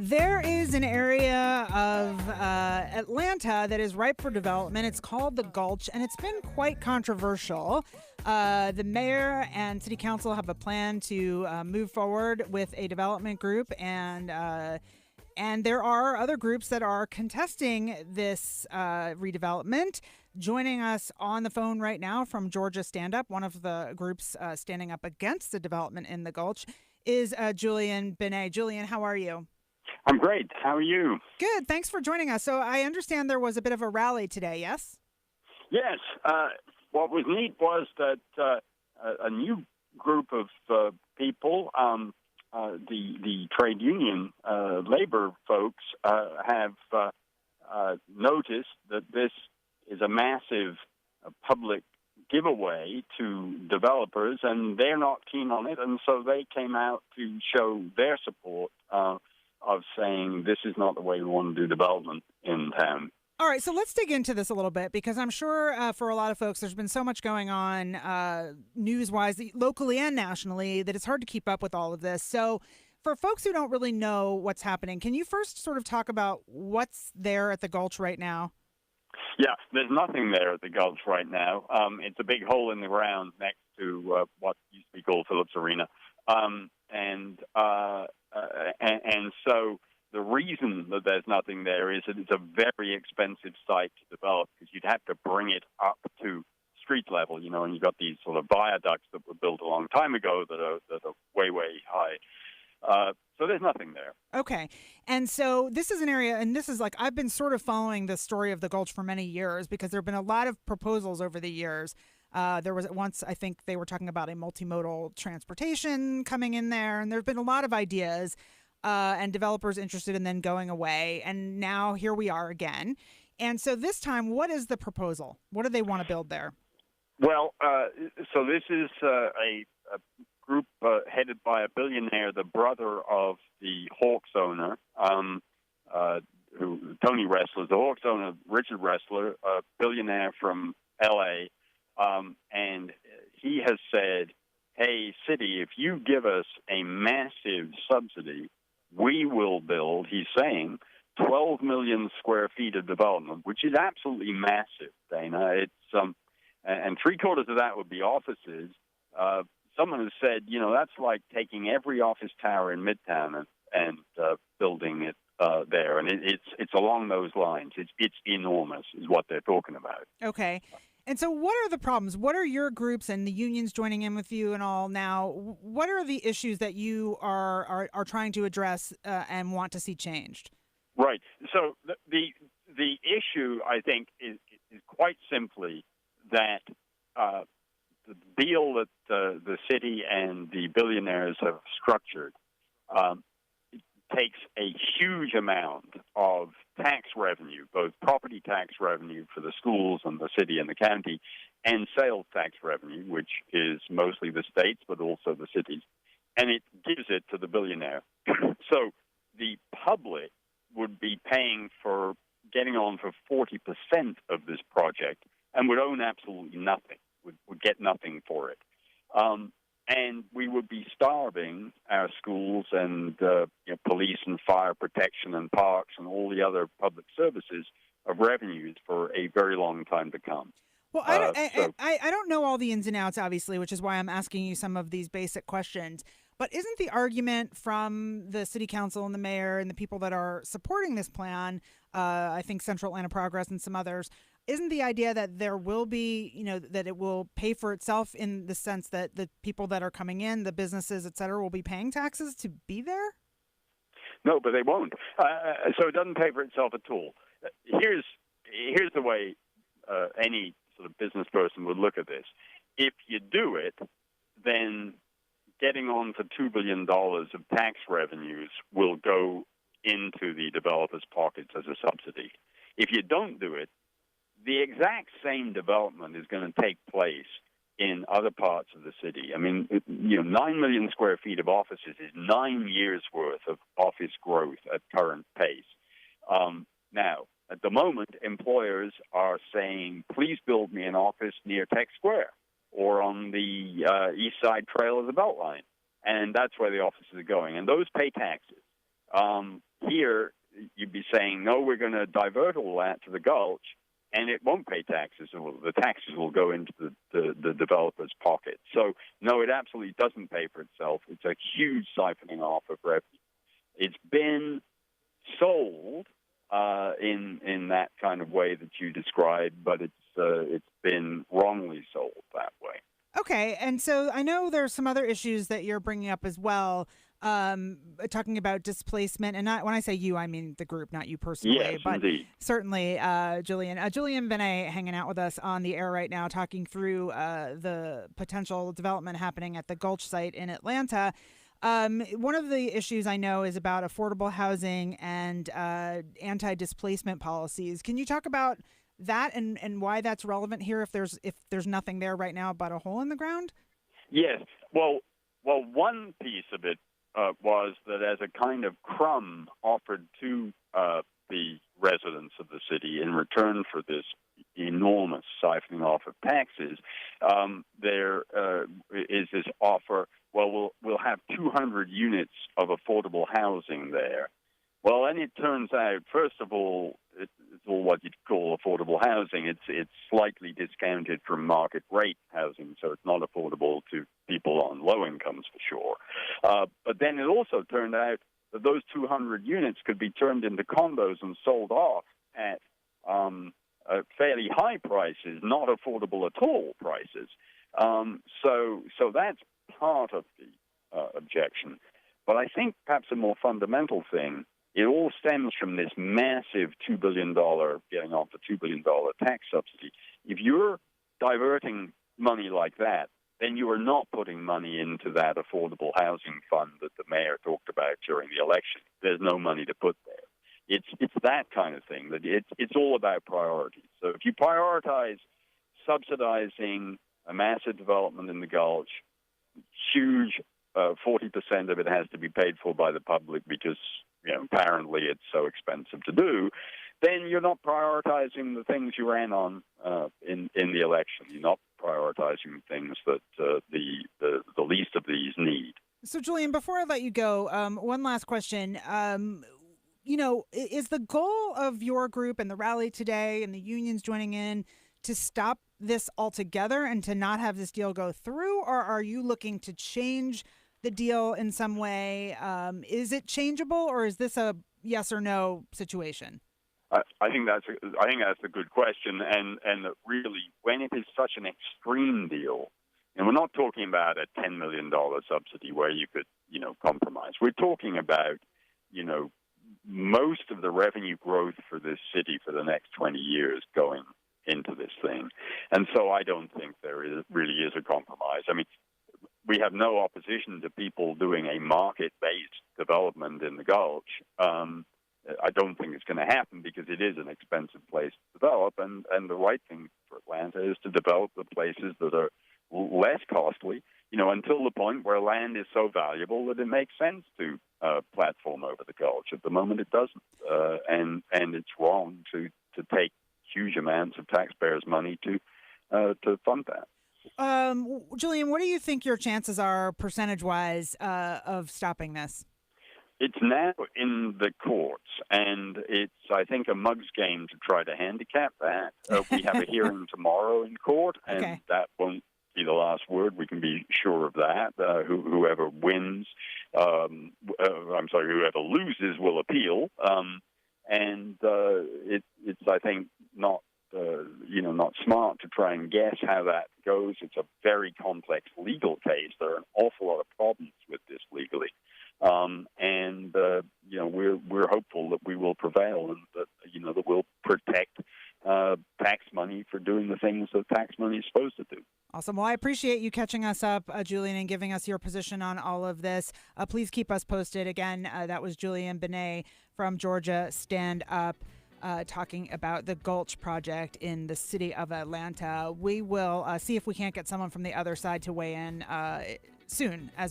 There is an area of Atlanta that is ripe for development. It's called the Gulch, and it's been quite controversial. The mayor and city council have a plan to move forward with a development group, and there are other groups that are contesting this redevelopment. Joining us on the phone right now from Georgia Stand Up, one of the groups standing up against the development in the Gulch, is Julian Benet. Julian, how are you? I'm great. How are you? Good. Thanks for joining us. So I understand there was a bit of a rally today, yes? Yes. What was neat was that a new group of people, the trade union labor folks, have noticed that this is a massive public giveaway to developers, and they're not keen on it, and so they came out to show their support of saying this is not the way we want to do development in town. All right, so let's dig into this a little bit because I'm sure for a lot of folks there's been so much going on news-wise, locally and nationally, that it's hard to keep up with all of this. So for folks who don't really know what's happening, can you first sort of talk about what's there at the Gulch right now? Yeah, there's nothing there at the Gulch right now. It's a big hole in the ground next to what used to be called Phillips Arena. And so the reason that there's nothing there is that it's a very expensive site to develop because you'd have to bring it up to street level, and you've got these sort of viaducts that were built a long time ago that are way, way high. So there's nothing there. Okay. And so this is an area, and this is I've been sort of following the story of the Gulch for many years because there have been a lot of proposals over the years. There was once, I think they were talking about a multimodal transportation coming in there, and there have been a lot of ideas and developers interested in then going away. And now here we are again. And so this time, what is the proposal? What do they want to build there? Well, so this is a group headed by a billionaire, the brother of the Hawks owner, Tony Ressler, the Hawks owner, Richard Ressler, a billionaire from L.A., and he has said, hey, city, if you give us a massive subsidy, we will build, he's saying, 12 million square feet of development, which is absolutely massive, Dana. It's and three-quarters of that would be offices. Someone has said, that's like taking every office tower in Midtown and building it there. And it's along those lines. It's enormous is what they're talking about. Okay. And so what are the problems? What are your groups and the unions joining in with you and all now? What are the issues that you are trying to address and want to see changed? Right. So the issue, I think, is quite simply that the deal that the city and the billionaires have structured takes a huge amount of tax revenue, both property tax revenue for the schools and the city and the county, and sales tax revenue, which is mostly the states but also the cities, and it gives it to the billionaire. So the public would be paying for getting on for 40% of this project and would own absolutely nothing, would get nothing for it. And we would be starving our schools and police and fire protection and parks and all the other public services of revenues for a very long time to come. Well, I don't know all the ins and outs, obviously, which is why I'm asking you some of these basic questions. But isn't the argument from the city council and the mayor and the people that are supporting this plan, I think Central Atlanta Progress and some others, isn't the idea that there will be, that it will pay for itself in the sense that the people that are coming in, the businesses, et cetera, will be paying taxes to be there? No, but they won't. So it doesn't pay for itself at all. Here's the way any sort of business person would look at this. If you do it, then getting on for $2 billion of tax revenues will go into the developers' pockets as a subsidy. If you don't do it, the exact same development is going to take place in other parts of the city. I mean, 9 million square feet of offices is 9 years' worth of office growth at current pace. Now, at the moment, employers are saying, please build me an office near Tech Square or on the East Side Trail of the Beltline. And that's where the offices are going. And those pay taxes. Here, you'd be saying, no, we're going to divert all that to the Gulch, and it won't pay taxes. The taxes will go into the developer's pocket. So, no, it absolutely doesn't pay for itself. It's a huge siphoning off of revenue. It's been sold in that kind of way that you described, but it's been wrongly sold that way. Okay, and so I know there's some other issues that you're bringing up as well, talking about displacement, and not when I say you, I mean the group, not you personally. Yes, but indeed. certainly, Julian Benet hanging out with us on the air right now, talking through the potential development happening at the Gulch site in Atlanta. One of the issues I know is about affordable housing and anti-displacement policies. Can you talk about that and why that's relevant here if there's nothing there right now but a hole in the ground? Yes. Well, one piece of it was that as a kind of crumb offered to the residents of the city in return for this enormous siphoning off of taxes, there is this offer. Well, we'll have 200 units of affordable housing there. Well, and it turns out, first of all, it's all what you'd call affordable housing. It's slightly discounted from market rate housing, so it's not affordable to people on low incomes for sure. But then it also turned out that those 200 units could be turned into condos and sold off at fairly high prices, not affordable at all prices. So that's part of the objection. But I think perhaps a more fundamental thing, it all stems from this massive $2 billion, getting off the $2 billion tax subsidy. If you're diverting money like that, then you are not putting money into that affordable housing fund that the mayor talked about during the election. There's no money to put there. It's that kind of thing. That it's all about priorities. So if you prioritize subsidizing a massive development in the Gulch, huge 40% of it has to be paid for by the public because apparently it's so expensive to do, then you're not prioritizing the things you ran on in the election. You're not prioritizing things that the least of these need. So, Julian, before I let you go, one last question. Is the goal of your group and the rally today and the unions joining in to stop this altogether and to not have this deal go through, or are you looking to change the deal in some way? Is it changeable, or is this a yes or no situation? I think that's a good question, and really, when it is such an extreme deal, and we're not talking about a $10 million subsidy where you could compromise. We're talking about most of the revenue growth for this city for the next 20 years going into this thing, and so I don't think there really is a compromise. I mean, we have no opposition to people doing a market-based development in the Gulch. I don't think it's going to happen because it is an expensive place to develop, and the right thing for Atlanta is to develop the places that are less costly, until the point where land is so valuable that it makes sense to platform over the Gulch. At the moment, it doesn't, and it's wrong to take huge amounts of taxpayers' money to fund that. Julian, what do you think your chances are percentage-wise of stopping this? It's now in the courts, and it's, I think, a mug's game to try to handicap that. We have a hearing tomorrow in court, and that won't be the last word. We can be sure of that. Whoever wins, whoever loses will appeal. And it's, I think, not smart to try and guess how that goes. It's a very complex legal case. There are an awful lot of problems with this legally. We're hopeful that we will prevail and that we'll protect tax money for doing the things that tax money is supposed to do. Awesome. Well, I appreciate you catching us up, Julian, and giving us your position on all of this. Please keep us posted. Again, that was Julian Benet from Georgia Stand Up, talking about the Gulch project in the city of Atlanta. We will see if we can't get someone from the other side to weigh in soon as